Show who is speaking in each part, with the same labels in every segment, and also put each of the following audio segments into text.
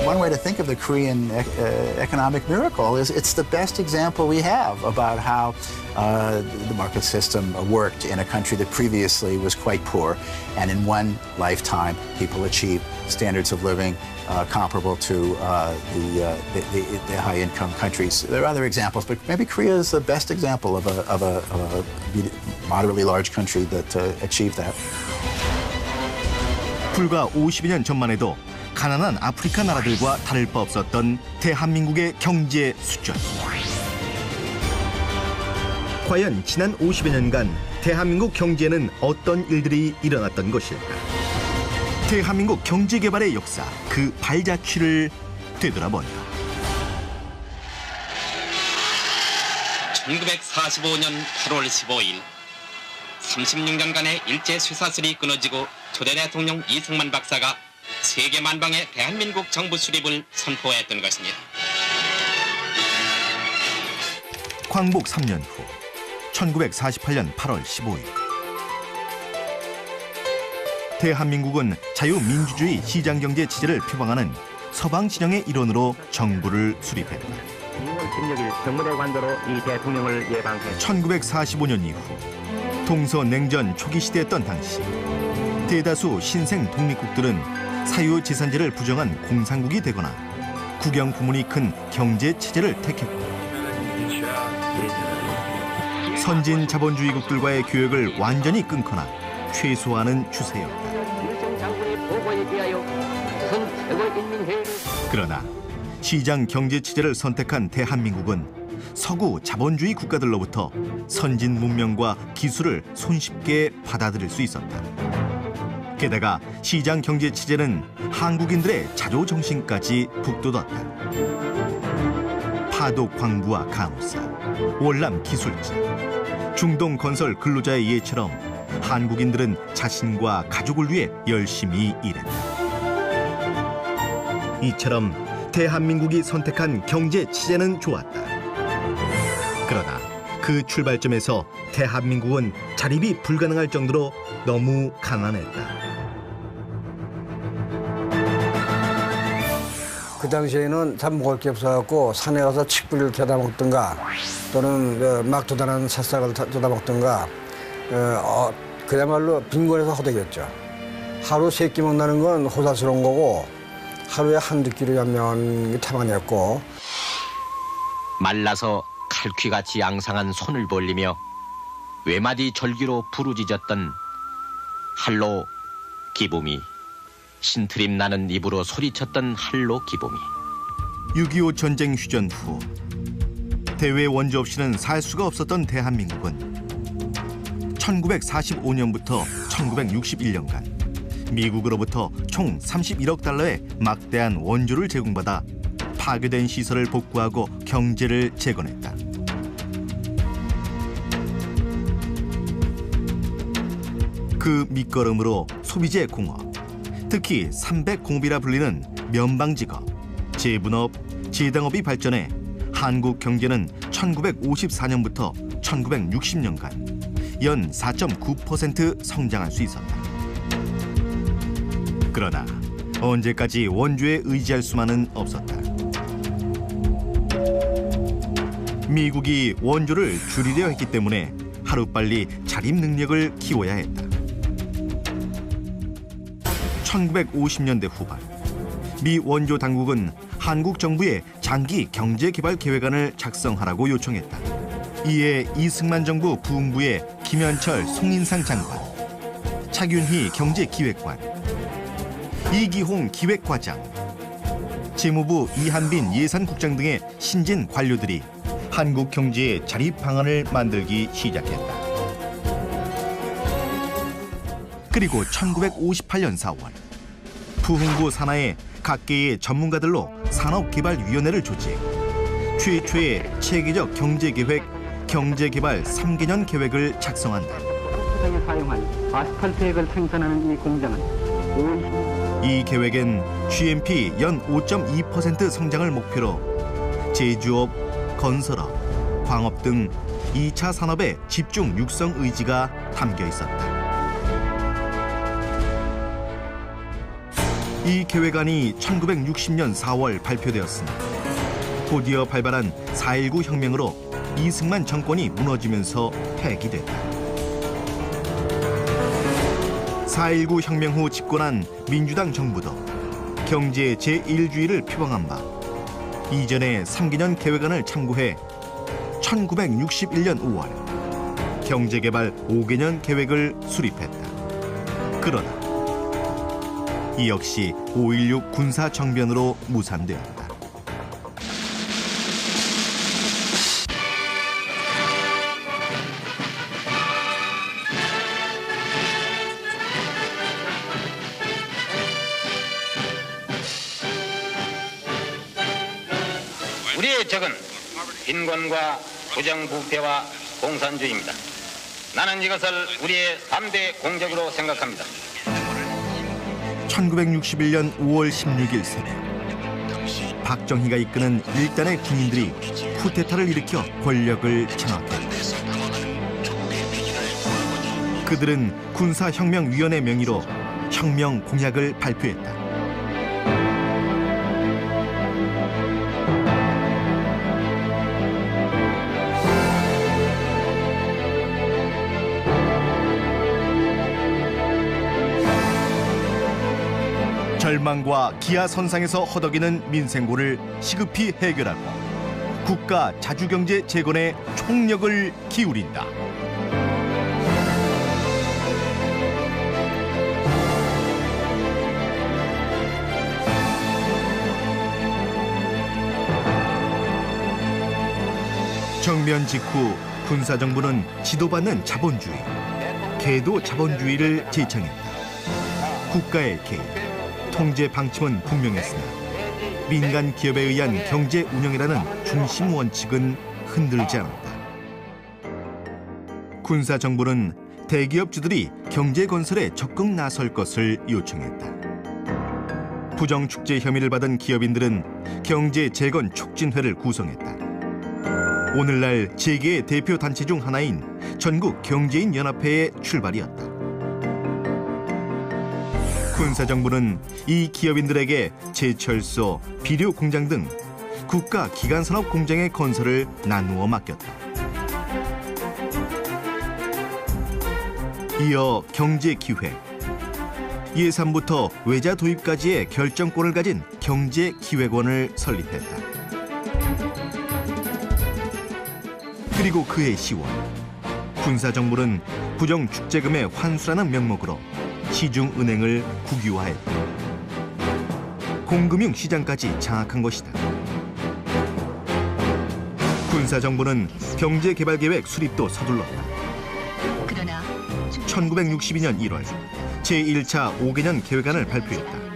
Speaker 1: one way to think of the Korean economic miracle is it's the best example we have about how the market system worked in a country that previously was quite poor, and in one lifetime, people achieved standards of living comparable to the high-income countries. There are other examples, but maybe Korea is the best example of a moderately large country that achieved that.
Speaker 2: 불과 50여 년 전만 해도 가난한 아프리카 나라들과 다를 바 없었던 대한민국의 경제 수준. 과연 지난 50여 년간 대한민국 경제에는 어떤 일들이 일어났던 것일까? 대한민국 경제개발의 역사, 그 발자취를 되돌아본다.
Speaker 3: 1945년 8월 15일 36년간의 일제 쇠사슬이 끊어지고 초대 대통령 이승만 박사가 세계 만방에 대한민국 정부 수립을 선포했던 것입니다.
Speaker 2: 광복 3년 후 1948년 8월 15일 대한민국은 자유민주주의 시장경제 체제를 표방하는 서방 진영의 일원으로 정부를 수립했다. 1945년 이후 동서냉전 초기 시대였던 당시 대다수 신생 독립국들은 사유재산제를 부정한 공산국이 되거나 국영 구문이 큰 경제 체제를 택했고 선진 자본주의국들과의 교역을 완전히 끊거나 최소화하는 추세였다. 그러나 시장 경제 체제를 선택한 대한민국은 서구 자본주의 국가들로부터 선진 문명과 기술을 손쉽게 받아들일 수 있었다. 게다가 시장 경제 체제는 한국인들의 자조정신까지 북돋았다. 파독 광부와 간호사, 월남 기술자, 중동 건설 근로자의 예처럼 한국인들은 자신과 가족을 위해 열심히 일했다. 이처럼 대한민국이 선택한 경제 체제는 좋았다. 그러나 그 출발점에서 대한민국은 자립이 불가능할 정도로 너무 가난했다.
Speaker 4: 그 당시에는 참 먹을 게 없어갖고 산에 가서 칡뿌리를 캐다 먹든가 또는 막 도단한 새싹을 뜯어 먹든가 그야말로 빈곤에서 허덕였죠. 하루 3끼 먹는다는 건 호사스러운 거고 하루에 한두 끼를 잡는 게 태반이었고
Speaker 5: 말라서 칼퀴같이 양상한 손을 벌리며 외마디 절기로 부르짖었던 할로 기범이 신트림 나는 입으로 소리쳤던 할로 기범이
Speaker 2: 6.25 전쟁 휴전 후 대외 원조 없이는 살 수가 없었던 대한민국은 1945년부터 1961년간 미국으로부터 총 31억 달러의 막대한 원조를 제공받아 파괴된 시설을 복구하고 경제를 재건했다. 그 밑거름으로 소비재 공업, 특히 300공업이라 불리는 면방직업, 제분업, 제당업이 발전해 한국 경제는 1954년부터 1960년간 연 4.9% 성장할 수 있었다. 그러나 언제까지 원조에 의지할 수만은 없었다. 미국이 원조를 줄이려 했기 때문에 하루빨리 자립 능력을 키워야 했다. 1950년대 후반 미 원조 당국은 한국 정부에 장기 경제개발 계획안을 작성하라고 요청했다. 이에 이승만 정부 부흥부의 김현철, 송인상 장관, 차균희 경제기획관, 이기홍 기획과장, 재무부 이한빈 예산국장 등의 신진 관료들이 한국 경제의 자립 방안을 만들기 시작했다. 그리고 1958년 4월 부흥부 산하의 각계의 전문가들로 산업개발위원회를 조직, 최초의 체계적 경제계획, 경제개발 3개년 계획을 작성한다.
Speaker 6: 포장에 사용할 아스팔트 액을 생산하는 이 공장은
Speaker 2: 이 계획엔 GNP 연 5.2% 성장을 목표로 제주업, 건설업, 광업 등 2차 산업의 집중 육성 의지가 담겨 있었다. 이 계획안이 1960년 4월 발표되었으나 곧이어 발발한 4.19 혁명으로 이승만 정권이 무너지면서 폐기됐다. 4.19 혁명 후 집권한 민주당 정부도 경제 제1주의를 표방한 바 이전의 3개년 계획안을 참고해 1961년 5월 경제개발 5개년 계획을 수립했다. 그러나 이 역시 5.16 군사정변으로 무산되었다.
Speaker 7: 우리의 적은 빈곤과 부정부패와 공산주의입니다. 나는 이것을 우리의 3대 공적으로 생각합니다.
Speaker 2: 1961년 5월 16일 새벽 박정희가 이끄는 일단의 군인들이 쿠데타를 일으켜 권력을 장악했다. 그들은 군사혁명위원회 명의로 혁명 공약을 발표했다. 절망과 기하선상에서 허덕이는 민생고를 시급히 해결하고 국가 자주경제 재건에 총력을 기울인다. 정면 직후 군사정부는 지도받는 자본주의, 계도 자본주의를 제창했다. 국가의 개입, 통제 방침은 분명했으나 민간 기업에 의한 경제 운영이라는 중심 원칙은 흔들지 않았다. 군사 정부는 대기업주들이 경제 건설에 적극 나설 것을 요청했다. 부정축제 혐의를 받은 기업인들은 경제 재건 촉진회를 구성했다. 오늘날 재계의 대표 단체 중 하나인 전국 경제인 연합회의 출발이었다. 군사정부는 이 기업인들에게 제철소, 비료 공장 등 국가 기간산업 공장의 건설을 나누어 맡겼다. 이어 경제기획, 예산부터 외자 도입까지의 결정권을 가진 경제기획원을 설립했다. 그리고 그해 10월, 군사정부는 부정축제금의 환수라는 명목으로 시중은행을 국유화했다. 공금융 시장까지 장악한 것이다. 군사정부는 경제개발계획 수립도 서둘렀다.
Speaker 8: 그러나
Speaker 2: 1962년 1월 제1차 5개년 계획안을 발표했다.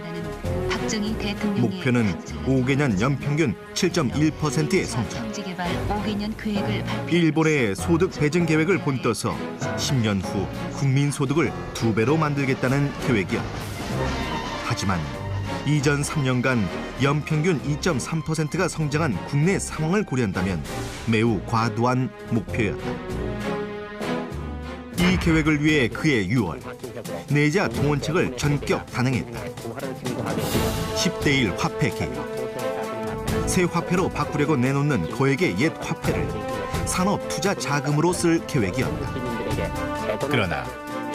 Speaker 8: 박정희 대통령의
Speaker 2: 목표는 5개년 연평균 7.1%의 성장.
Speaker 8: 경제개발 5개년 계획을 발표.
Speaker 2: 일본의 소득 배증 계획을 본떠서 10년 후 국민 소득을 2배로 만들겠다는 계획이었다. 하지만 이전 3년간 연평균 2.3%가 성장한 국내 상황을 고려한다면 매우 과도한 목표였다. 이 계획을 위해 그해 6월 내자 동원책을 전격 단행했다. 10대1 화폐 개혁. 새 화폐로 바꾸려고 내놓는 거액의 옛 화폐를 산업 투자 자금으로 쓸 계획이었다. 그러나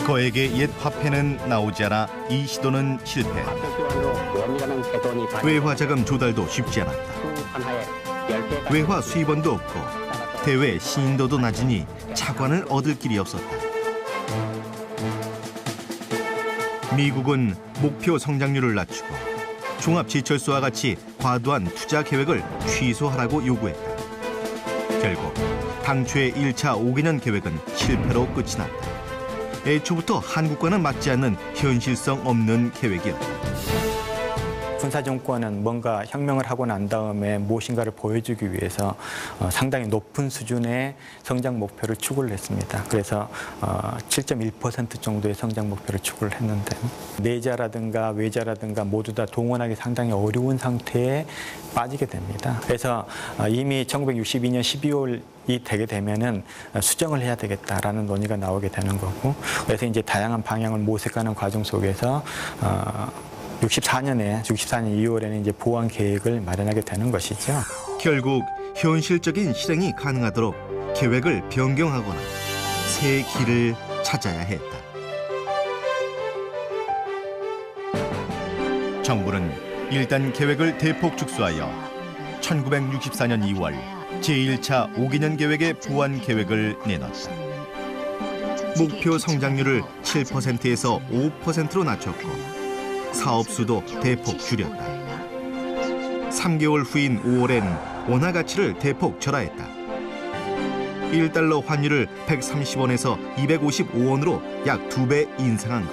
Speaker 2: 거액의 옛 화폐는 나오지 않아 이 시도는 실패했다. 외화 자금 조달도 쉽지 않았다. 외화 수입원도 없고 대외 신인도도 낮으니 차관을 얻을 길이 없었다. 미국은 목표 성장률을 낮추고 종합지철소와 같이 과도한 투자 계획을 취소하라고 요구했다. 결국 당초의 1차 5개년 계획은 실패로 끝이 났다. 애초부터 한국과는 맞지 않는 현실성 없는 계획이었다.
Speaker 9: 군사 정권은 뭔가 혁명을 하고 난 다음에 무엇인가를 보여주기 위해서 상당히 높은 수준의 성장 목표를 추구를 했습니다. 그래서 7.1% 정도의 성장 목표를 추구를 했는데 내자라든가 외자라든가 모두 다 동원하기 상당히 어려운 상태에 빠지게 됩니다. 그래서 이미 1962년 12월이 되게 되면은 수정을 해야 되겠다라는 논의가 나오게 되는 거고, 그래서 이제 다양한 방향을 모색하는 과정 속에서 64년 2월에는 이제 보완 계획을 마련하게 되는 것이죠.
Speaker 2: 결국 현실적인 실행이 가능하도록 계획을 변경하거나 새 길을 찾아야 했다. 정부는 일단 계획을 대폭 축소하여 1964년 2월 제1차 5개년 계획의 보완 계획을 내놨다. 목표 성장률을 7%에서 5%로 낮췄고 사업 수도 대폭 줄였다. 3개월 후인 5월엔 원화 가치를 대폭 절하했다. 1달러 환율을 130원에서 255원으로 약 2배 인상한 것.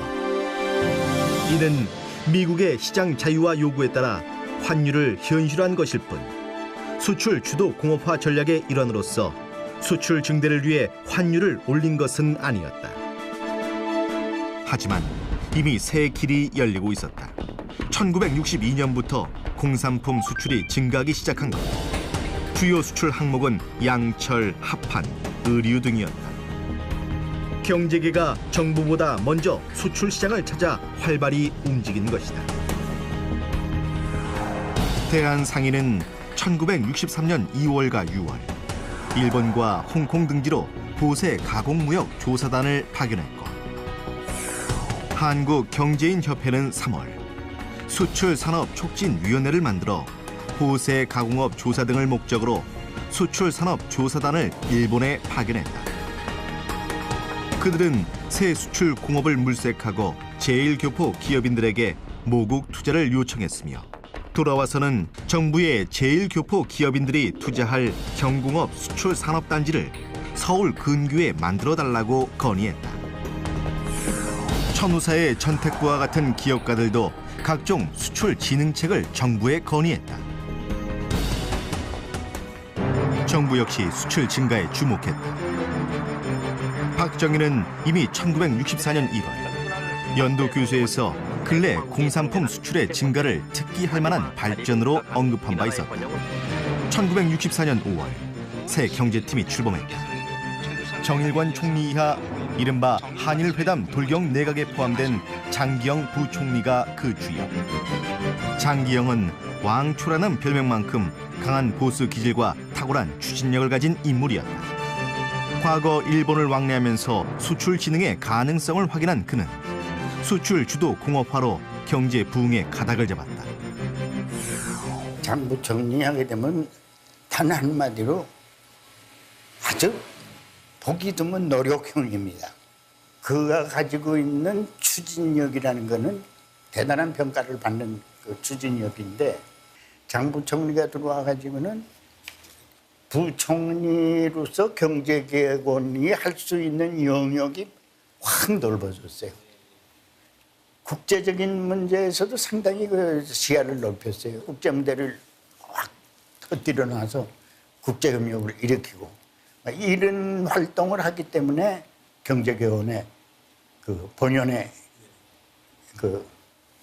Speaker 2: 이는 미국의 시장 자유화 요구에 따라 환율을 현실화한 것일 뿐 수출 주도 공업화 전략의 일환으로서 수출 증대를 위해 환율을 올린 것은 아니었다. 하지만 이미 새 길이 열리고 있었다. 1962년부터 공산품 수출이 증가하기 시작한 것. 주요 수출 항목은 양철, 합판, 의류 등이었다. 경제계가 정부보다 먼저 수출 시장을 찾아 활발히 움직인 것이다. 대한상인은 1963년 2월과 6월 일본과 홍콩 등지로 보세 가공무역 조사단을 파견했고 한국경제인협회는 3월 수출산업촉진위원회를 만들어 보세 가공업 조사 등을 목적으로 수출산업조사단을 일본에 파견했다. 그들은 새 수출 공업을 물색하고 제1교포 기업인들에게 모국 투자를 요청했으며 돌아와서는 정부의 제1교포 기업인들이 투자할 경공업 수출산업단지를 서울 근교에 만들어달라고 건의했다. 천우사의 전택구와 같은 기업가들도 각종 수출 진흥책을 정부에 건의했다. 정부 역시 수출 증가에 주목했다. 박정희는 이미 1964년 1월 연도교수에서 근래 공산품 수출의 증가를 특기할 만한 발전으로 언급한 바 있었다. 1964년 5월 새 경제팀이 출범했다. 정일관 총리 이하 이른바 한일회담 돌격 내각에 포함된 장기영 부총리가 그 주역. 장기영은 왕초라는 별명만큼 강한 보수 기질과 탁월한 추진력을 가진 인물이었다. 과거 일본을 왕래하면서 수출 진흥의 가능성을 확인한 그는 수출 주도 공업화로 경제 부흥의 가닥을 잡았다.
Speaker 10: 장부 정리하게 되면 단 한마디로 아주 보기 드문 노력형입니다. 그가 가지고 있는 추진력이라는 것은 대단한 평가를 받는 그 추진력인데 장부총리가 들어와 가지고는 부총리로서 경제개혁원이 할 수 있는 영역이 확 넓어졌어요. 국제적인 문제에서도 상당히 그 시야를 넓혔어요. 국제 문제를 확 터뜨려 놔서 국제협력을 일으키고 이런 활동을 하기 때문에 경제개혁원의 그 본연의 그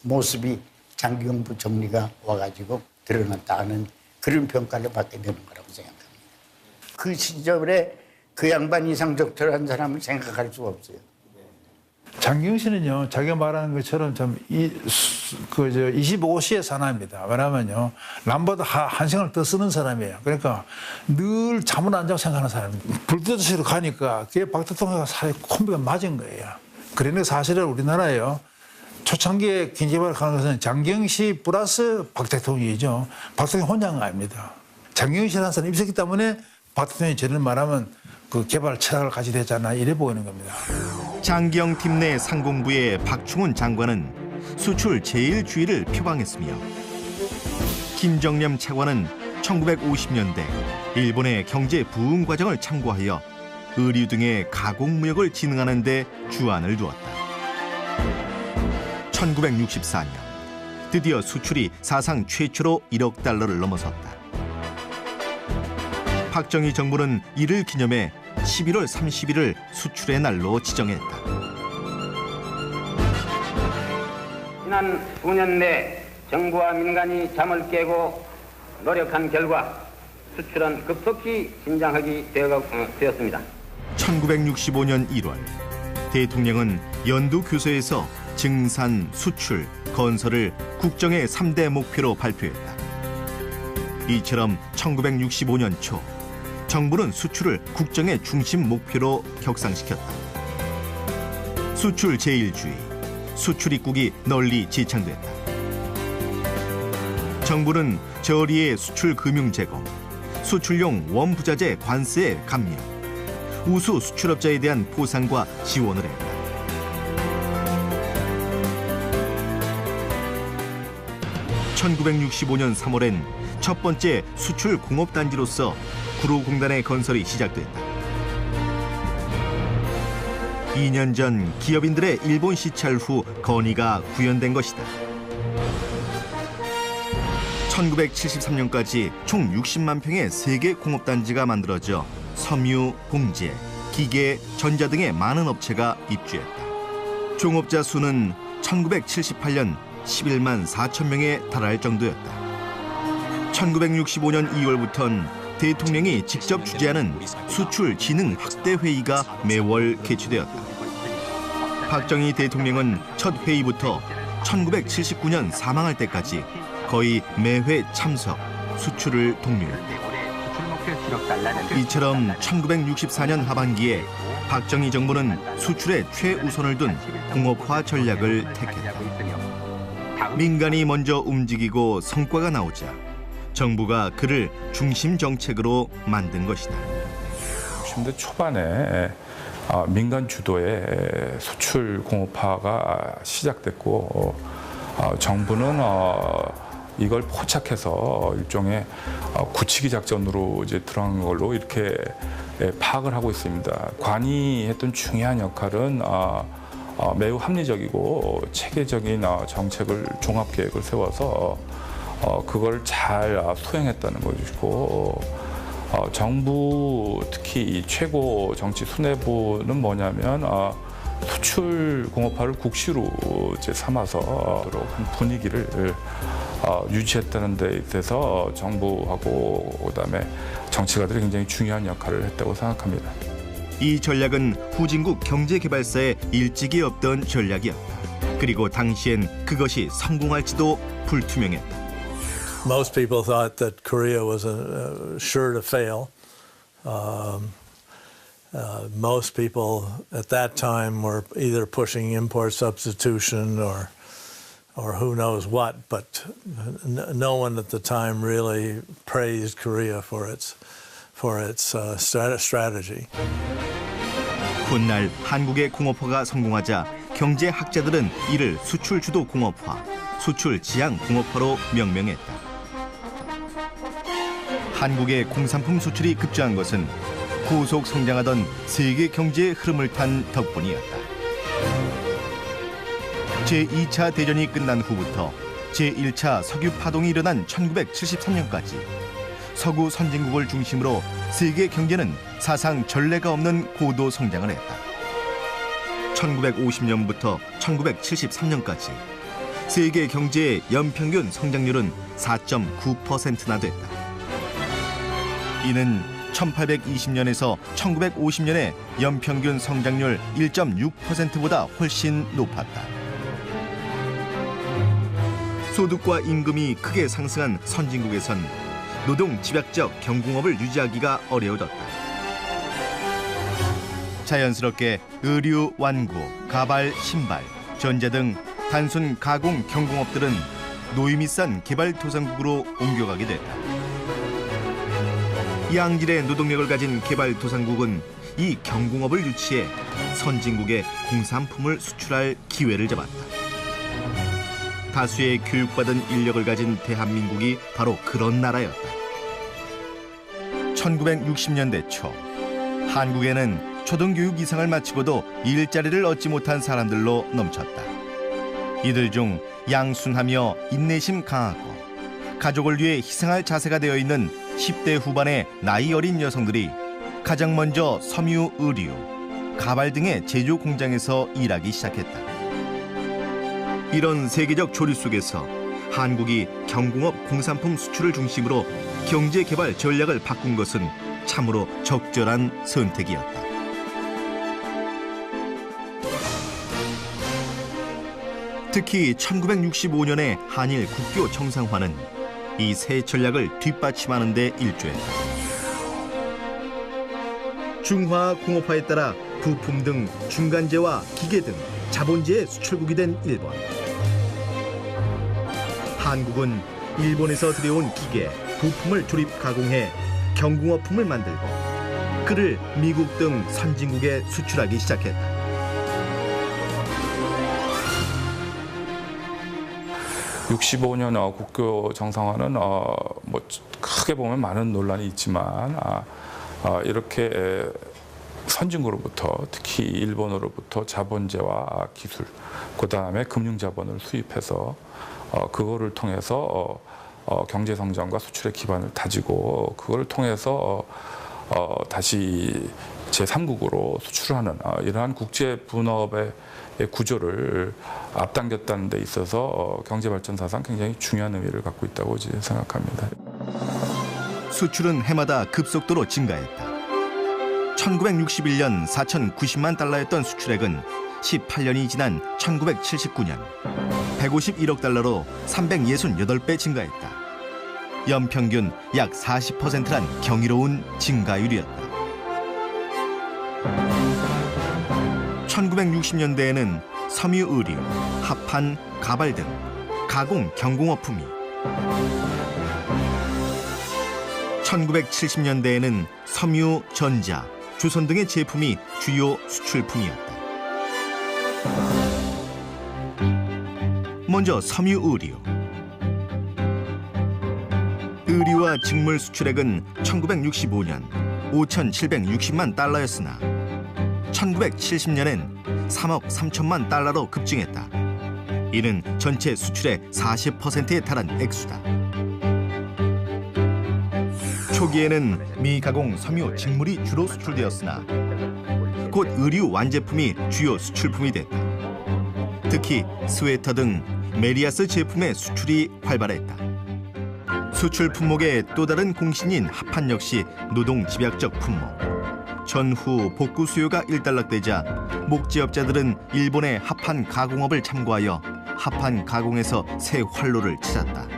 Speaker 10: 모습이 장기영 부총리가 와가지고 드러났다는 그런 평가를 받게 되는 거라고 생각합니다. 그 시절에 그 양반 이상 적절한 사람을 생각할 수가 없어요.
Speaker 11: 장기영 씨는요, 자기가 말하는 것처럼 참 25시의 사나입니다. 왜냐면요, 남보다 한 시간을 더 쓰는 사람이에요. 그러니까 늘 잠을 안 자고 생각하는 사람입니다. 불도저씨로 가니까 그게 박 대통령과 사이 콤비가 맞은 거예요. 그러니까 사실은 우리나라에요, 초창기에 경제개발을 하는 것은 장기영 씨 플러스 박 대통령이죠. 박 대통령 혼자가 아닙니다. 장기영 씨라는 사람이 있었기 때문에 박 대통령이 저를 말하면 그 개발 철학을 가지게 되잖아, 이래 보이는 겁니다.
Speaker 2: 장기영 팀 내 상공부의 박충훈 장관은 수출 제1주의를 표방했으며 김정렴 차관은 1950년대 일본의 경제 부흥 과정을 참고하여 의류 등의 가공무역을 진흥하는 데 주안을 두었다. 1964년 드디어 수출이 사상 최초로 1억 달러를 넘어섰다. 박정희 정부는 이를 기념해 11월 30일을 수출의 날로 지정했다.
Speaker 7: 지난 수년 내 정부와 민간이 잠을 깨고 노력한 결과 수출은 급속히 신장하게 되었습니다.
Speaker 2: 1965년 1월 대통령은 연두교서에서 증산, 수출, 건설을 국정의 3대 목표로 발표했다. 이처럼 1965년 초 정부는 수출을 국정의 중심 목표로 격상시켰다. 수출 제1주의, 수출 입국이 널리 지창됐다. 정부는 저리의 수출 금융 제공, 수출용 원부자재 관세 감면, 우수 수출업자에 대한 보상과 지원을 했다. 1965년 3월엔 첫 번째 수출 공업단지로서 구로공단의 건설이 시작됐다. 2년 전 기업인들의 일본 시찰 후 건의가 구현된 것이다. 1973년까지 총 60만 평의 세계 공업단지가 만들어져 섬유, 봉제, 기계, 전자 등의 많은 업체가 입주했다. 종업자 수는 1978년 11만 4천 명에 달할 정도였다. 1965년 2월부터는 대통령이 직접 주재하는 수출 진흥 확대 회의가 매월 개최되었다. 박정희 대통령은 첫 회의부터 1979년 사망할 때까지 거의 매회 참석, 수출을 독려했다. 이처럼 1964년 하반기에 박정희 정부는 수출에 최우선을 둔 공업화 전략을 택했다. 민간이 먼저 움직이고 성과가 나오자 정부가 그를 중심 정책으로 만든 것이다.
Speaker 12: 60년대 초반에 민간 주도의 수출 공업화가 시작됐고 정부는 이걸 포착해서 일종의 굳히기 작전으로 이제 들어간 걸로 이렇게 파악을 하고 있습니다. 관이 했던 중요한 역할은 매우 합리적이고 체계적인 정책을 종합 계획을 세워서 그걸 잘 수행했다는 것이고 정부 특히 이 최고 정치 수뇌부는 뭐냐면 수출 공업화를 국시로 이제 삼아서 그런 분위기를 유지했다는 데 있어서 정부하고 그다음에 정치가들이 굉장히 중요한 역할을 했다고 생각합니다.
Speaker 2: 이 전략은 후진국 경제개발사에 일찍이 없던 전략이었다. 그리고 당시엔 그것이 성공할지도 불투명했다.
Speaker 13: Most people thought that Korea was sure to fail. Most people at that time were either pushing import substitution or who knows what, but no one at the time really praised Korea for its strategy.
Speaker 2: 훗날 한국의 공업화가 성공하자 경제학자들은 이를 수출 주도 공업화, 수출 지향 공업화로 명명했다. 한국의 공산품 수출이 급증한 것은 고속 성장하던 세계 경제의 흐름을 탄 덕분이었다. 제2차 대전이 끝난 후부터 제1차 석유 파동이 일어난 1973년까지 서구 선진국을 중심으로 세계 경제는 사상 전례가 없는 고도 성장을 했다. 1950년부터 1973년까지 세계 경제의 연평균 성장률은 4.9%나 됐다. 이는 1820년에서 1950년의 연평균 성장률 1.6%보다 훨씬 높았다. 소득과 임금이 크게 상승한 선진국에선 노동 집약적 경공업을 유지하기가 어려워졌다. 자연스럽게 의류, 완구, 가발, 신발, 전자 등 단순 가공 경공업들은 노임이 싼 개발도상국으로 옮겨가게 됐다. 양질의 노동력을 가진 개발도상국은 이 경공업을 유치해 선진국에 공산품을 수출할 기회를 잡았다. 다수의 교육받은 인력을 가진 대한민국이 바로 그런 나라였다. 1960년대 초 한국에는 초등교육 이상을 마치고도 일자리를 얻지 못한 사람들로 넘쳤다. 이들 중 양순하며 인내심 강하고 가족을 위해 희생할 자세가 되어 있는 10대 후반의 나이 어린 여성들이 가장 먼저 섬유, 의류, 가발 등의 제조 공장에서 일하기 시작했다. 이런 세계적 조류 속에서 한국이 경공업 공산품 수출을 중심으로 경제개발 전략을 바꾼 것은 참으로 적절한 선택이었다. 특히 1965년의 한일 국교 정상화는 이 새 전략을 뒷받침하는 데 일조했다. 중화 공업화에 따라 부품 등 중간재와 기계 등 자본재의 수출국이 된 일본. 한국은 일본에서 들여온 기계, 부품을 조립 가공해 경공업품을 만들고 그를 미국 등 선진국에 수출하기 시작했다.
Speaker 12: (65년) 국교 정상화는 뭐 크게 보면 많은 논란이 있지만 이렇게 선진국으로부터 특히 일본으로부터 자본재와 기술, 그다음에 금융자본을 수입해서 그거를 통해서 경제 성장과 수출의 기반을 다지고 그걸 통해서 다시 제3국으로 수출하는 이러한 국제 분업의 구조를 앞당겼다는 데 있어서 경제 발전 사상 굉장히 중요한 의미를 갖고 있다고 생각합니다.
Speaker 2: 수출은 해마다 급속도로 증가했다. 1961년 4,090만 달러였던 수출액은 18년이 지난 1979년 151억 달러로 368배 증가했다. 연평균 약 40%란 경이로운 증가율이었다. 1960년대에는 섬유 의류, 합판, 가발 등 가공 경공업품이, 1970년대에는 섬유, 전자, 조선 등의 제품이 주요 수출품이었다. 먼저 섬유 의류. 의류와 직물 수출액은 1965년 5,760만 달러였으나 1970년엔 3억 3천만 달러로 급증했다. 이는 전체 수출의 40%에 달한 액수다. 초기에는 미가공 섬유 직물이 주로 수출되었으나 곧 의류 완제품이 주요 수출품이 됐다. 특히 스웨터 등 메리아스 제품의 수출이 활발했다. 수출 품목의 또 다른 공신인 합판 역시 노동 집약적 품목. 전후 복구 수요가 일단락되자 목재업자들은 일본의 합판 가공업을 참고하여 합판 가공에서 새 활로를 찾았다.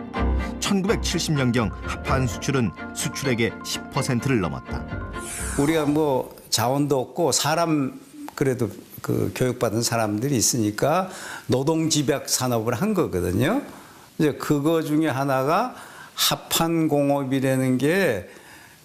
Speaker 2: 1970년경 합판 수출은 수출액의 10%를 넘었다.
Speaker 14: 우리가 뭐 자원도 없고 사람 그래도 그 교육받은 사람들이 있으니까 노동 집약 산업을 한 거거든요. 이제 그거 중에 하나가 합판 공업이라는 게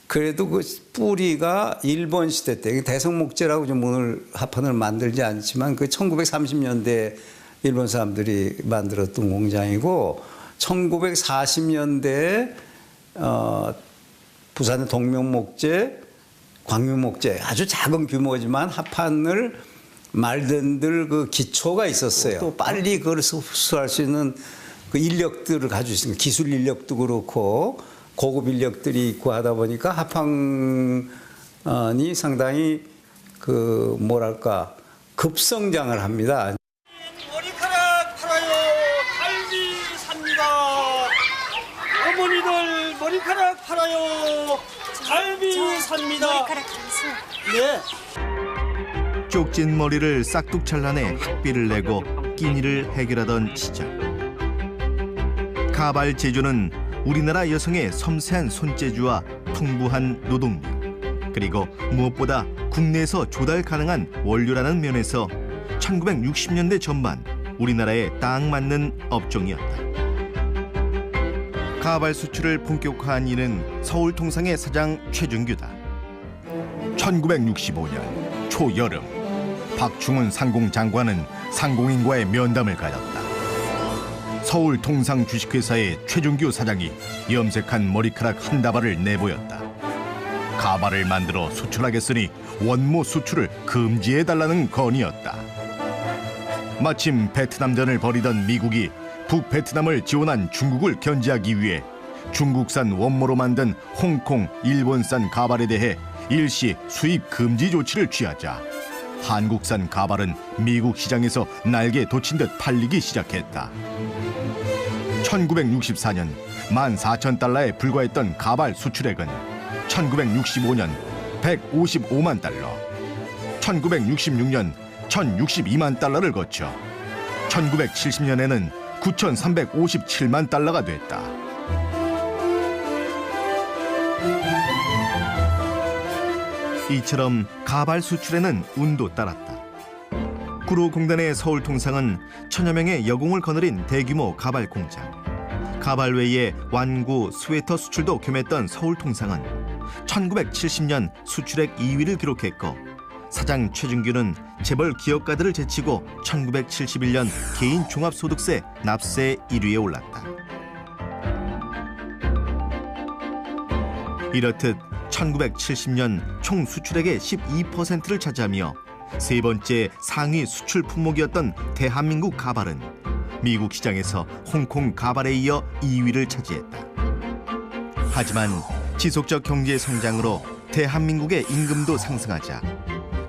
Speaker 14: 그래도 그 뿌리가 일본 시대 때 대성목재라고 좀 오늘 합판을 만들지 않지만 그 1930년대 일본 사람들이 만들었던 공장이고 1940년대에 부산의 동명목재, 광유목재 아주 작은 규모지만 합판을 말든들 그 기초가 있었어요. 또 빨리 그걸 흡수할 수 있는 그 인력들을 가지고 있습니다. 기술 인력도 그렇고 고급 인력들이 있고 하다 보니까 합판이 상당히 그 뭐랄까 급성장을 합니다.
Speaker 15: 머리카락 팔아요. 갈비 삽니다. 어머니들 머리카락 팔아요. 갈비 삽니다. 네.
Speaker 2: 쪽진 머리를 싹둑 잘라내 학비를 내고 끼니를 해결하던 시절. 가발 제조는 우리나라 여성의 섬세한 손재주와 풍부한 노동력, 그리고 무엇보다 국내에서 조달 가능한 원료라는 면에서 1960년대 전반 우리나라에 딱 맞는 업종이었다. 가발 수출을 본격화한 이는 서울통상의 사장 최준규다. 1965년 초여름, 박충훈 상공장관은 상공인과의 면담을 가졌다. 서울통상 주식회사의 최준규 사장이 염색한 머리카락 한 다발을 내보였다. 가발을 만들어 수출하겠으니 원모 수출을 금지해달라는 건이었다. 마침 베트남전을 벌이던 미국이 북베트남을 지원한 중국을 견제하기 위해 중국산 원모로 만든 홍콩, 일본산 가발에 대해 일시 수입 금지 조치를 취하자 한국산 가발은 미국 시장에서 날개 돋친 듯 팔리기 시작했다. 1964년 14,000달러에 불과했던 가발 수출액은 1965년 155만 달러, 1966년 1,062만 달러를 거쳐 1970년에는 9,357만 달러가 됐다. 이처럼 가발 수출에는 운도 따랐다. 구로공단의 서울통상은 천여 명의 여공을 거느린 대규모 가발 공장. 가발 외에 완구, 스웨터 수출도 겸했던 서울통상은 1970년 수출액 2위를 기록했고 사장 최준규는 재벌 기업가들을 제치고 1971년 개인 종합소득세 납세 1위에 올랐다. 이렇듯 1970년 총 수출액의 12%를 차지하며 세 번째 상위 수출 품목이었던 대한민국 가발은 미국 시장에서 홍콩 가발에 이어 2위를 차지했다. 하지만 지속적 경제 성장으로 대한민국의 임금도 상승하자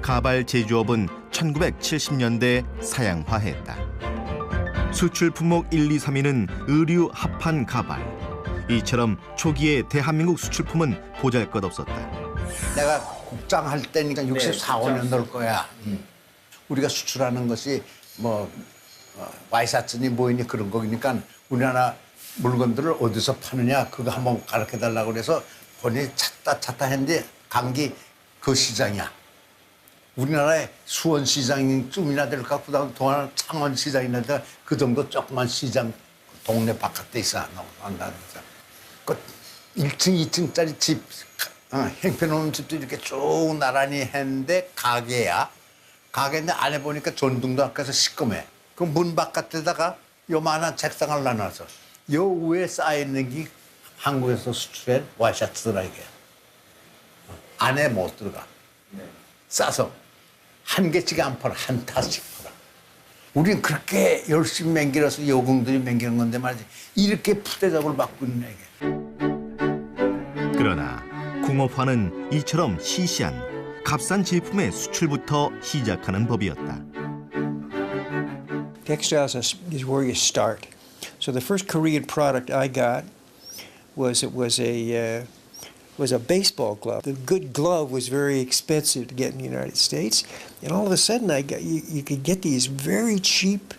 Speaker 2: 가발 제조업은 1970년대 사양화했다. 수출 품목 1, 2, 3위는 의류 합판 가발. 이처럼 초기에 대한민국 수출품은 보잘것없었다.
Speaker 10: 내가 국장 할 때니까 64, 5년 될 거야. 우리가 수출하는 것이 뭐 와이셔츠니 뭐니 그런 거니까 우리나라 물건들을 어디서 파느냐 그거 한번 가르쳐달라고 그래서 본인이 찾다 했는데 간 게 그 시장이야. 우리나라에 수원시장쯤이나 될까 그다음 동안 창원시장이나 될까 그 정도 조그만 시장 동네 바깥에 있어. 그 1층, 2층짜리 집 형편없는 집도 이렇게 쭉 나란히 했는데 가게야. 가게인데 안에 보니까 전등도 아까서 시꺼매. 그 문 바깥에다가 요만한 책상을 놔놔서 요 위에 쌓여있는 게 한국에서 수출한 와이셔츠더라 이게. 안에 못 들어가. 싸서 한 개씩 안 팔아. 한 타씩 팔아. 우린 그렇게 열심히 맹길어서 여공들이 맹기는 건데 말이지. 이렇게 푸대접을 받고 있는 애게.
Speaker 2: 그러나 공업화는 이처럼 시시한 값싼 제품의 수출부터 시작하는 법이었다.
Speaker 16: Textiles is where you start. So the first Korean product I got was a baseball glove. The good glove was very expensive to get in the United States, and all of a sudden you could get these very cheap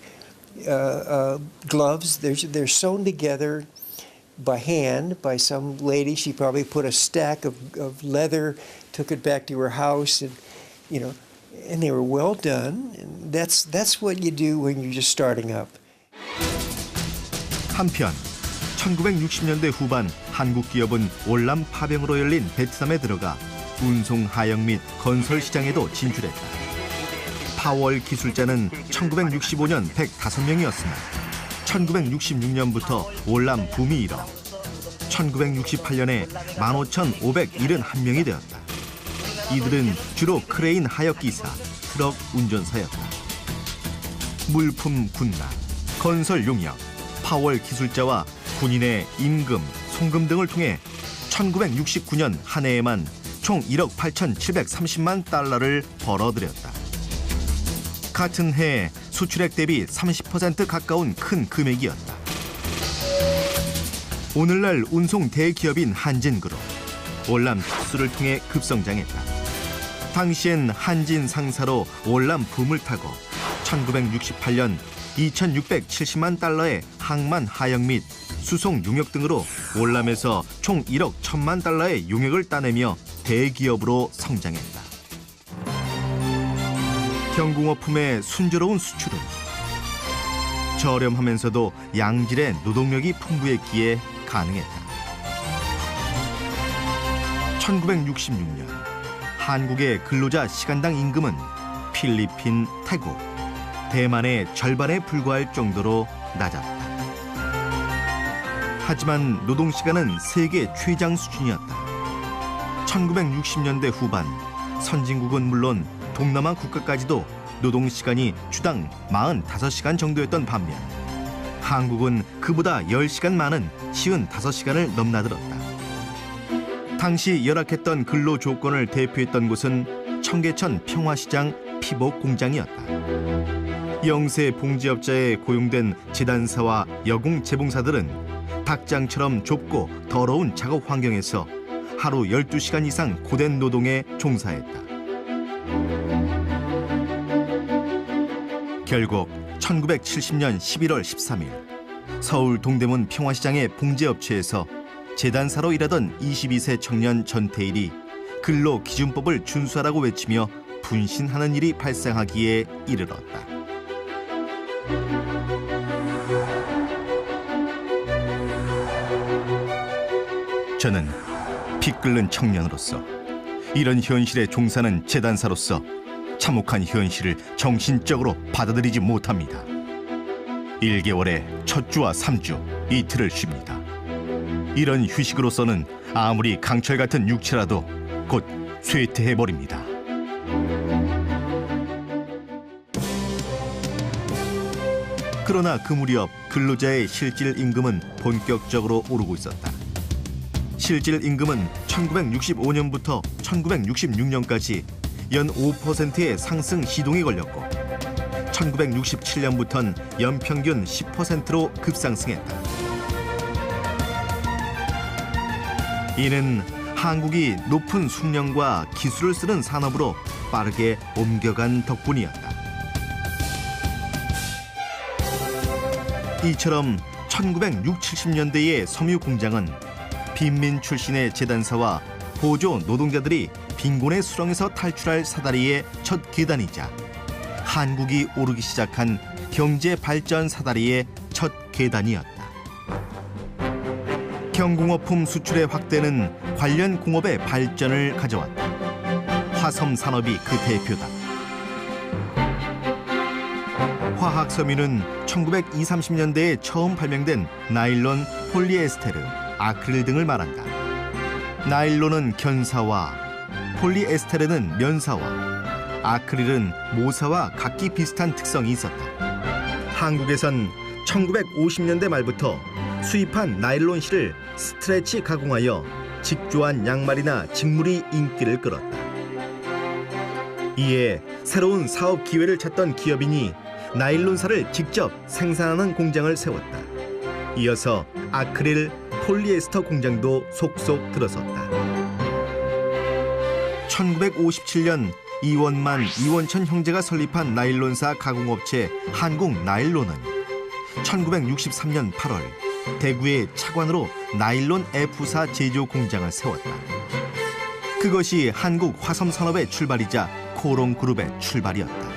Speaker 16: gloves. They're sewn together by hand by some lady. She probably put a stack of leather, took it back to her house, and and they were well done. And that's what you do when you're just starting up.
Speaker 2: 한편 1960년대 후반 한국 기업은 월남 파병으로 열린 베트남에 들어가 운송 하역 및 건설 시장에도 진출했다. 파월 기술자는 1965년 105명이었으나 1966년부터 월남 붐이 일어 1968년에 15,571명이 되었다. 이들은 주로 크레인 하역기사, 트럭 운전사였다. 물품 군납, 건설 용역, 파월 기술자와 군인의 임금, 송금 등을 통해 1969년 한 해에만 총 1억 8,730만 달러를 벌어들였다. 같은 해 수출액 대비 30% 가까운 큰 금액이었다. 오늘날 운송 대기업인 한진그룹, 월남 특수를 통해 급성장했다. 당시엔 한진 상사로 월남 붐을 타고 1968년 2,670만 달러의 항만 하역 및 수송 용역 등으로 월남에서 총 1억 1,000만 달러의 용역을 따내며 대기업으로 성장했다. 경공업품의 순조로운 수출은 저렴하면서도 양질의 노동력이 풍부했기에 가능했다. 1966년 한국의 근로자 시간당 임금은 필리핀, 태국, 대만의 절반에 불과할 정도로 낮았다. 하지만 노동시간은 세계 최장 수준이었다. 1960년대 후반 선진국은 물론 동남아 국가까지도 노동시간이 주당 45시간 정도였던 반면 한국은 그보다 10시간 많은 55시간을 넘나들었다. 당시 열악했던 근로 조건을 대표했던 곳은 청계천 평화시장 피복 공장이었다. 영세 봉지업자에 고용된 제단사와 여공 재봉사들은 닭장처럼 좁고 더러운 작업 환경에서 하루 12시간 이상 고된 노동에 종사했다. 결국 1970년 11월 13일 서울 동대문 평화시장의 봉제업체에서 재단사로 일하던 22세 청년 전태일이 근로기준법을 준수하라고 외치며 분신하는 일이 발생하기에 이르렀다. 저는 피 끓는 청년으로서 이런 현실에 종사하는 재단사로서 참혹한 현실을 정신적으로 받아들이지 못합니다. 1개월에 첫 주와 3주, 이틀을 쉽니다. 이런 휴식으로서는 아무리 강철 같은 육체라도 곧 쇠퇴해버립니다. 그러나 그 무렵 근로자의 실질 임금은 본격적으로 오르고 있었다. 실질 임금은 1965년부터 1966년까지 연 5%의 상승 시동이 걸렸고 1967년부터는 연평균 10%로 급상승했다. 이는 한국이 높은 숙련과 기술을 쓰는 산업으로 빠르게 옮겨간 덕분이었다. 이처럼 1960, 70년대의 섬유 공장은 빈민 출신의 재단사와 보조 노동자들이 빈곤의 수렁에서 탈출할 사다리의 첫 계단이자 한국이 오르기 시작한 경제 발전 사다리의 첫 계단이었다. 경공업품 수출의 확대는 관련 공업의 발전을 가져왔다. 화섬 산업이 그 대표다. 화학 섬유는 1920, 30년대에 처음 발명된 나일론, 폴리에스테르, 아크릴 등을 말한다. 나일론은 견사와, 폴리에스테르는 면사와, 아크릴은 모사와 각기 비슷한 특성이 있었다. 한국에선 1950년대 말부터 수입한 나일론 실을 스트레치 가공하여 직조한 양말이나 직물이 인기를 끌었다. 이에 새로운 사업 기회를 찾던 기업인이 나일론사를 직접 생산하는 공장을 세웠다. 이어서 아크릴, 폴리에스터 공장도 속속 들어섰다. 1957년 이원만, 이원천 형제가 설립한 나일론사 가공업체 한국나일론은 1963년 8월 대구의 차관으로 나일론 F사 제조 공장을 세웠다. 그것이 한국 화섬 산업의 출발이자 코롱그룹의 출발이었다.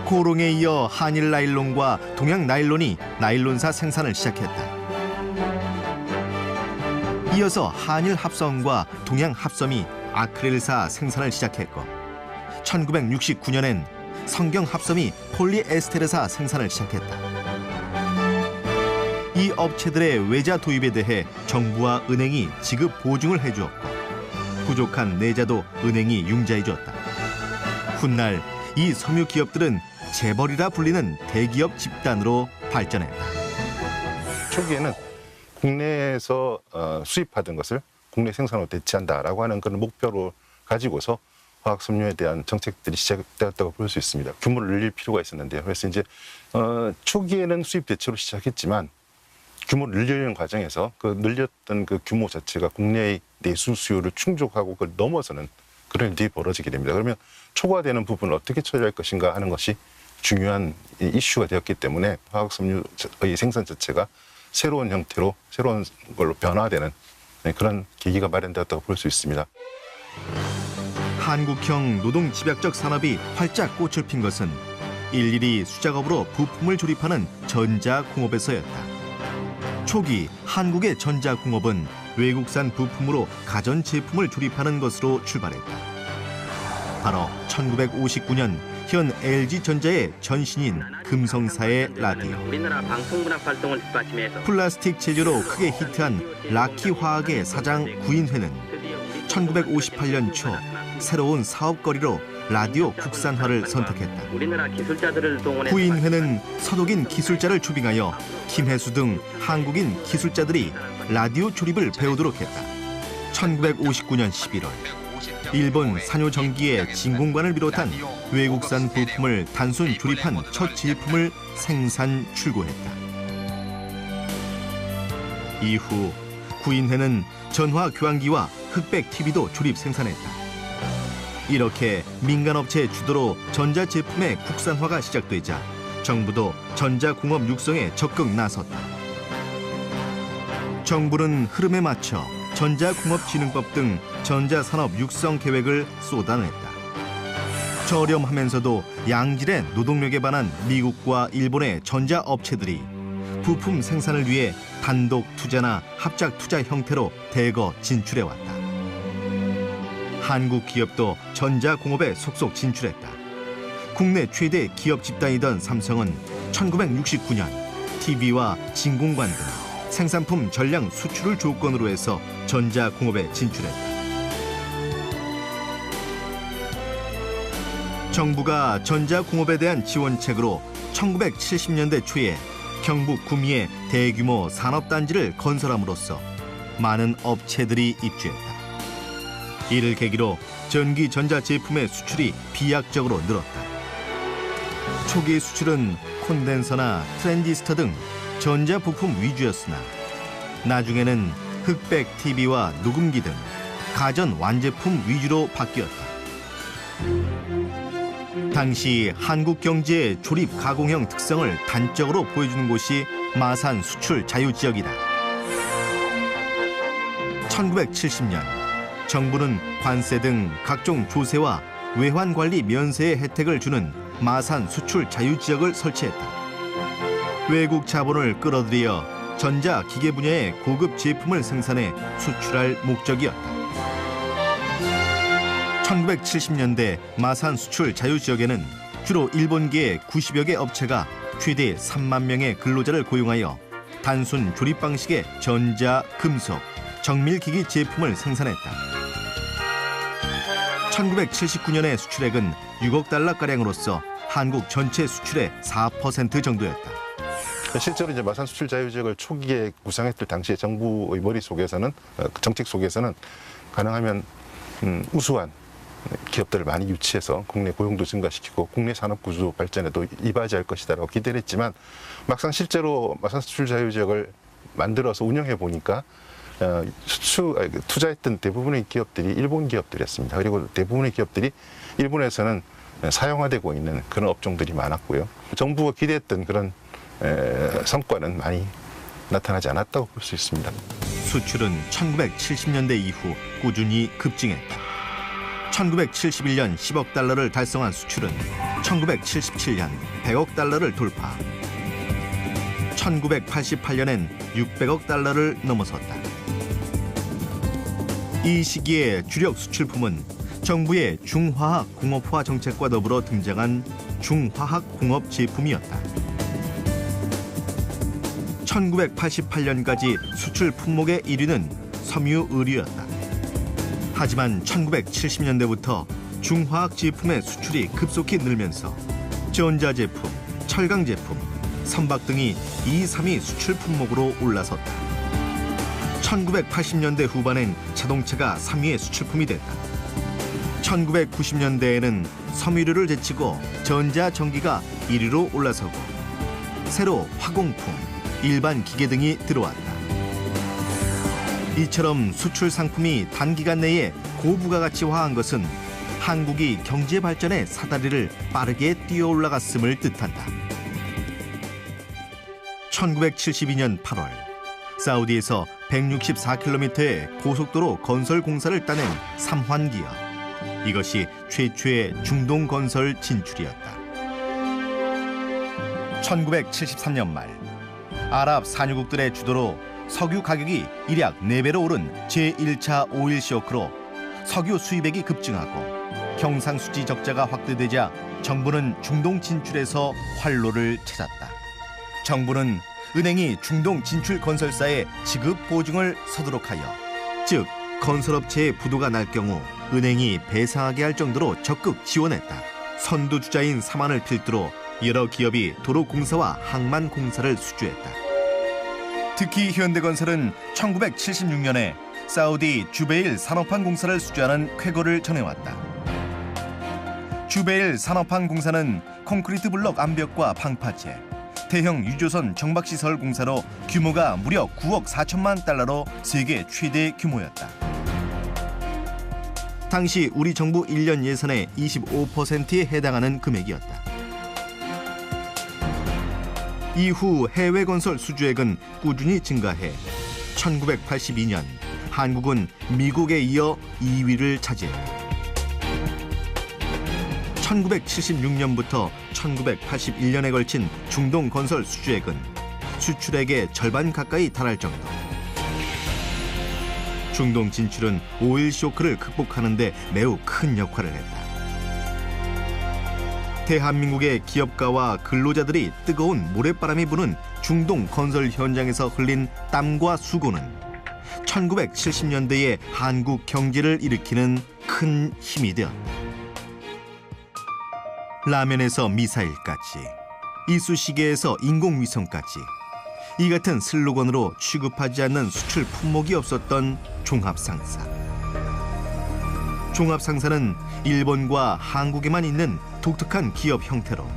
Speaker 2: 코롱에 이어 한일 나일론과 동양 나일론이 나일론사 생산을 시작했다. 이어서 한일 합섬과 동양 합섬이 아크릴사 생산을 시작했고 1969년엔 성경 합섬이 폴리에스테르사 생산을 시작했다. 이 업체들의 외자 도입에 대해 정부와 은행이 지급 보증을 해주었고 부족한 내자도 은행이 융자해주었다. 훗날 이 섬유 기업들은 재벌이라 불리는 대기업 집단으로 발전했다.
Speaker 17: 초기에는 국내에서 수입하던 것을 국내 생산으로 대체한다라고 하는 그런 목표를 가지고서 화학섬유에 대한 정책들이 시작되었다고 볼 수 있습니다. 규모를 늘릴 필요가 있었는데요. 그래서 이제 초기에는 수입 대체로 시작했지만 규모를 늘리는 과정에서 그 늘렸던 그 규모 자체가 국내의 내수 수요를 충족하고 그걸 넘어서는 그런 일이 벌어지게 됩니다. 그러면 초과되는 부분을 어떻게 처리할 것인가 하는 것이 중요한 이슈가 되었기 때문에 화학섬유의 생산 자체가 새로운 형태로 새로운 걸로 변화되는 그런 계기가 마련되었다고 볼 수 있습니다.
Speaker 2: 한국형 노동집약적 산업이 활짝 꽃을 핀 것은 일일이 수작업으로 부품을 조립하는 전자공업에서였다. 초기 한국의 전자공업은 외국산 부품으로 가전제품을 조립하는 것으로 출발했다. 바로 1959년 현 LG전자의 전신인 금성사의 라디오,
Speaker 7: 우리나라 방송문학 활동을 뒷받침해서
Speaker 2: 플라스틱 재료로 크게 히트한 라키화학의 사장 구인회는 1958년 초 새로운 사업거리로 라디오 국산화를 선택했다.
Speaker 7: 우리나라 기술자들을 동원해
Speaker 2: 구인회는 서독인 기술자를 초빙하여 김혜수 등 한국인 기술자들이 라디오 조립을 배우도록 했다. 1959년 11월 일본 산요전기의 진공관을 비롯한 외국산 부품을 단순 조립한 첫 제품을 생산 출고했다. 이후 구인회는 전화 교환기와 흑백 TV도 조립 생산했다. 이렇게 민간업체 주도로 전자제품의 국산화가 시작되자 정부도 전자공업 육성에 적극 나섰다. 정부는 흐름에 맞춰 전자공업진흥법 등 전자산업 육성 계획을 쏟아냈다. 저렴하면서도 양질의 노동력에 반한 미국과 일본의 전자업체들이 부품 생산을 위해 단독 투자나 합작 투자 형태로 대거 진출해왔다. 한국 기업도 전자공업에 속속 진출했다. 국내 최대 기업 집단이던 삼성은 1969년 TV와 진공관 등 생산품 전량 수출을 조건으로 해서 전자공업에 진출했다. 정부가 전자공업에 대한 지원책으로 1970년대 초에 경북 구미에 대규모 산업단지를 건설함으로써 많은 업체들이 입주했다. 이를 계기로 전기 전자제품의 수출이 비약적으로 늘었다. 초기 수출은 콘덴서나 트랜지스터 등 전자부품 위주였으나 나중에는 흑백 TV와 녹음기 등 가전 완제품 위주로 바뀌었다. 당시 한국 경제의 조립 가공형 특성을 단적으로 보여주는 곳이 마산 수출 자유지역이다. 1970년 정부는 관세 등 각종 조세와 외환관리 면세의 혜택을 주는 마산 수출 자유지역을 설치했다. 외국 자본을 끌어들여 전자기계 분야의 고급 제품을 생산해 수출할 목적이었다. 1970년대 마산 수출 자유지역에는 주로 일본계의 90여 개 업체가 최대 3만 명의 근로자를 고용하여 단순 조립 방식의 전자, 금속, 정밀기기 제품을 생산했다. 1979년의 수출액은 6억 달러가량으로서 한국 전체 수출의 4% 정도였다.
Speaker 17: 실제로 이제 마산 수출 자유지역을 초기에 구상했을 당시에 정부의 머릿속에서는 정책 속에서는 가능하면 우수한 기업들을 많이 유치해서 국내 고용도 증가시키고 국내 산업 구조 발전에도 이바지할 것이다라고 기대를 했지만 막상 실제로 마산 수출 자유지역을 만들어서 운영해 보니까 투자했던 대부분의 기업들이 일본 기업들이었습니다. 그리고 대부분의 기업들이 일본에서는 사용화되고 있는 그런 업종들이 많았고요. 정부가 기대했던 그런 성과는 많이 나타나지 않았다고 볼 수 있습니다.
Speaker 2: 수출은 1970년대 이후 꾸준히 급증했다. 1971년 10억 달러를 달성한 수출은 1977년 100억 달러를 돌파. 1988년엔 600억 달러를 넘어섰다. 이 시기에 주력 수출품은 정부의 중화학 공업화 정책과 더불어 등장한 중화학 공업 제품이었다. 1988년까지 수출 품목의 1위는 섬유 의류였다. 하지만 1970년대부터 중화학 제품의 수출이 급속히 늘면서 전자제품, 철강제품, 선박 등이 2, 3위 수출 품목으로 올라섰다. 1980년대 후반엔 자동차가 3위의 수출품이 됐다. 1990년대에는 섬유류를 제치고 전자전기가 1위로 올라서고 새로 화공품, 일반 기계 등이 들어왔다. 이처럼 수출 상품이 단기간 내에 고부가가치화한 것은 한국이 경제 발전의 사다리를 빠르게 뛰어 올라갔음을 뜻한다. 1972년 8월 사우디에서 164km의 고속도로 건설 공사를 따낸 삼환기업. 이것이 최초의 중동 건설 진출이었다. 1973년 말 아랍 산유국들의 주도로 석유 가격이 일약 4배로 오른 제1차 오일 쇼크로 석유 수입액이 급증하고 경상수지 적자가 확대되자 정부는 중동 진출에서 활로를 찾았다. 정부는 은행이 중동 진출 건설사의 지급 보증을 서두록 하여, 즉 건설업체의 부도가 날 경우 은행이 배상하게 할 정도로 적극 지원했다. 선두주자인 사만을 필두로 여러 기업이 도로공사와 항만공사를 수주했다. 특히 현대건설은 1976년에 사우디 주베일 산업환 공사를 수주하는 쾌거를 전해왔다. 주베일 산업환 공사는 콘크리트 블록 암벽과 방파제, 대형 유조선 정박시설 공사로 규모가 무려 9억 4천만 달러로 세계 최대 규모였다. 당시 우리 정부 1년 예산의 25%에 해당하는 금액이었다. 이후 해외 건설 수주액은 꾸준히 증가해 1982년 한국은 미국에 이어 2위를 차지했다. 1976년부터 1981년에 걸친 중동 건설 수주액은 수출액의 절반 가까이 달할 정도. 중동 진출은 오일 쇼크를 극복하는 데 매우 큰 역할을 했다. 대한민국의 기업가와 근로자들이 뜨거운 모래바람이 부는 중동 건설 현장에서 흘린 땀과 수고는 1970년대의 한국 경제를 일으키는 큰 힘이 되었다. 라면에서 미사일까지, 이쑤시개에서 인공위성까지 이 같은 슬로건으로 취급하지 않는 수출 품목이 없었던 종합상사. 종합상사는 일본과 한국에만 있는 독특한 기업 형태로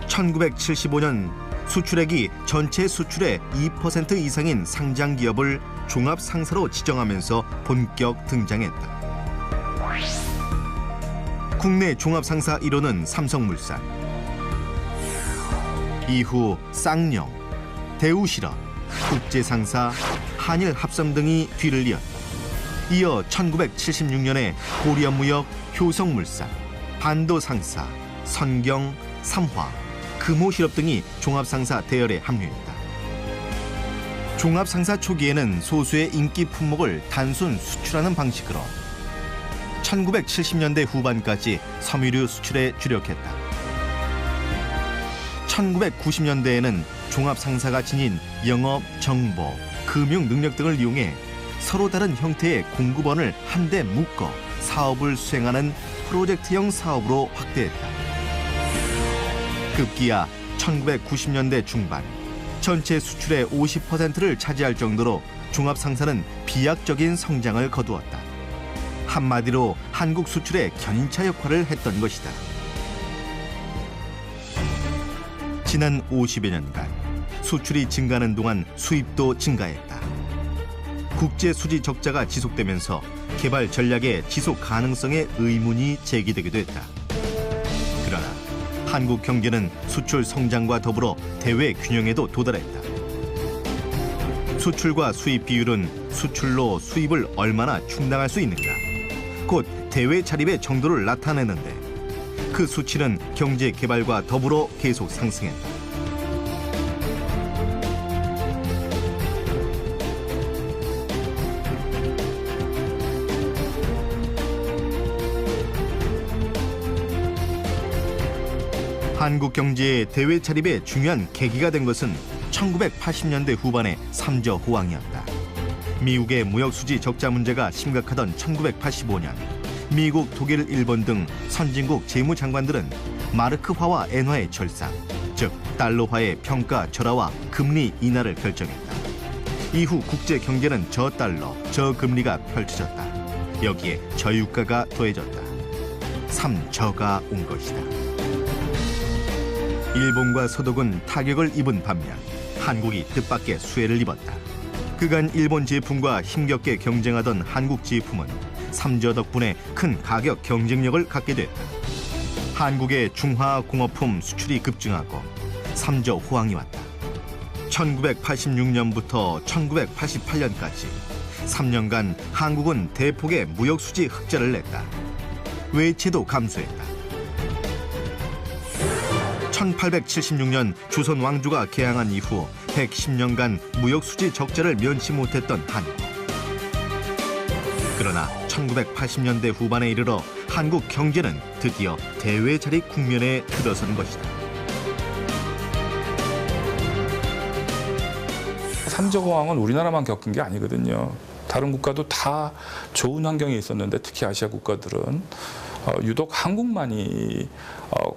Speaker 2: 1975년 수출액이 전체 수출의 2% 이상인 상장 기업을 종합상사로 지정하면서 본격 등장했다. 국내 종합상사 1호는 삼성물산, 이후 쌍용, 대우실업, 국제상사, 한일합섬 등이 뒤를 이었다. 이어 1976년에 고려무역, 효성물산, 반도상사, 선경, 삼화, 금호실업 등이 종합상사 대열에 합류했다. 종합상사 초기에는 소수의 인기 품목을 단순 수출하는 방식으로 1970년대 후반까지 섬유류 수출에 주력했다. 1990년대에는 종합상사가 지닌 영업, 정보, 금융 능력 등을 이용해 서로 다른 형태의 공급원을 한데 묶어 사업을 수행하는 프로젝트형 사업으로 확대했다. 급기야 1990년대 중반 전체 수출의 50%를 차지할 정도로 종합상사는 비약적인 성장을 거두었다. 한마디로 한국 수출의 견인차 역할을 했던 것이다. 지난 50여 년간 수출이 증가하는 동안 수입도 증가했다. 국제 수지 적자가 지속되면서 개발 전략의 지속 가능성에 의문이 제기되기도 했다. 그러나 한국 경제는 수출 성장과 더불어 대외 균형에도 도달했다. 수출과 수입 비율은 수출로 수입을 얼마나 충당할 수 있는가, 곧 대외 자립의 정도를 나타내는데 그 수치는 경제 개발과 더불어 계속 상승했다. 한국 경제의 대외 자립에 중요한 계기가 된 것은 1980년대 후반의 삼저 호황이었다. 미국의 무역 수지 적자 문제가 심각하던 1985년, 미국, 독일, 일본 등 선진국 재무장관들은 마르크화와 엔화의 절상, 즉 달러화의 평가 절하와 금리 인하를 결정했다. 이후 국제 경제는 저달러, 저금리가 펼쳐졌다. 여기에 저유가가 더해졌다. 삼저가 온 것이다. 일본과 서독은 타격을 입은 반면 한국이 뜻밖의 수혜를 입었다. 그간 일본 제품과 힘겹게 경쟁하던 한국 제품은 삼저 덕분에 큰 가격 경쟁력을 갖게 됐다. 한국의 중화공업품 수출이 급증하고 삼저 호황이 왔다. 1986년부터 1988년까지 3년간 한국은 대폭의 무역 수지 흑자를 냈다. 외채도 감소했다. 1876년 조선 왕조가 개항한 이후 110년간 무역 수지 적자를 면치 못했던 한국. 그러나 1980년대 후반에 이르러 한국 경제는 드디어 대외 자립 국면에 들어선 것이다.
Speaker 12: 삼저 호황은 우리나라만 겪은 게 아니거든요. 다른 국가도 다 좋은 환경에 있었는데 특히 아시아 국가들은 유독 한국만이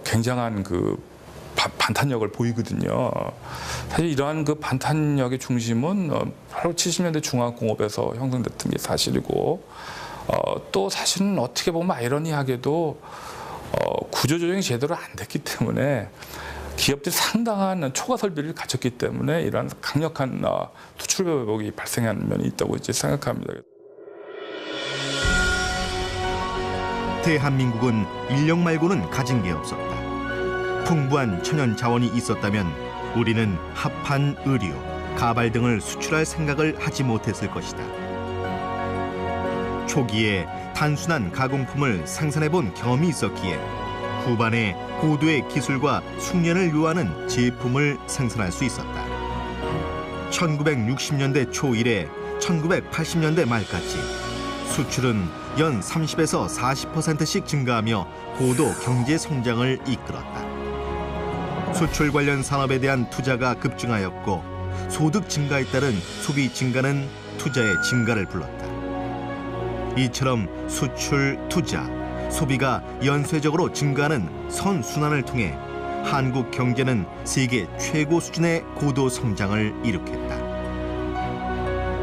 Speaker 12: 굉장한 그 반탄력을 보이거든요. 사실 이러한 그 반탄력의 중심은 바로 70년대 중화공업에서 형성됐던 게 사실이고, 또 사실은 어떻게 보면 아이러니하게도 구조조정이 제대로 안 됐기 때문에 기업들이 상당한 초과 설비를 갖췄기 때문에 이러한 강력한 수출 회복이 발생한 면이 있다고 이제 생각합니다.
Speaker 2: 대한민국은 인력 말고는 가진 게 없었다. 풍부한 천연 자원이 있었다면 우리는 합판, 의류, 가발 등을 수출할 생각을 하지 못했을 것이다. 초기에 단순한 가공품을 생산해본 경험이 있었기에 후반에 고도의 기술과 숙련을 요하는 제품을 생산할 수 있었다. 1960년대 초 이래 1980년대 말까지 수출은 연 30에서 40%씩 증가하며 고도 경제 성장을 이끌었다. 수출 관련 산업에 대한 투자가 급증하였고 소득 증가에 따른 소비 증가는 투자의 증가를 불렀다. 이처럼 수출, 투자, 소비가 연쇄적으로 증가하는 선순환을 통해 한국 경제는 세계 최고 수준의 고도 성장을 이룩했다.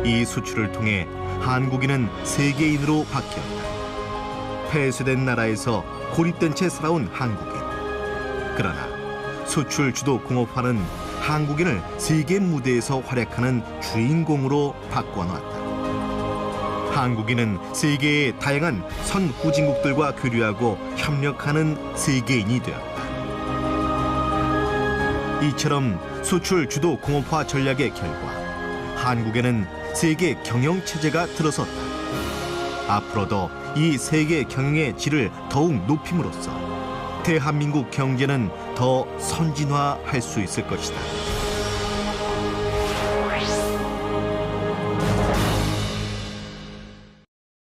Speaker 2: 이 수출을 통해 한국인은 세계인으로 바뀌었다. 폐쇄된 나라에서 고립된 채 살아온 한국인. 그러나 수출 주도 공업화는 한국인을 세계 무대에서 활약하는 주인공으로 바꿔놓았다. 한국인은 세계의 다양한 선후진국들과 교류하고 협력하는 세계인이 되었다. 이처럼 수출 주도 공업화 전략의 결과 한국에는 세계 경영 체제가 들어섰다. 앞으로도 이 세계 경영의 질을 더욱 높임으로써 대한민국 경제는 더 선진화할 수 있을 것이다.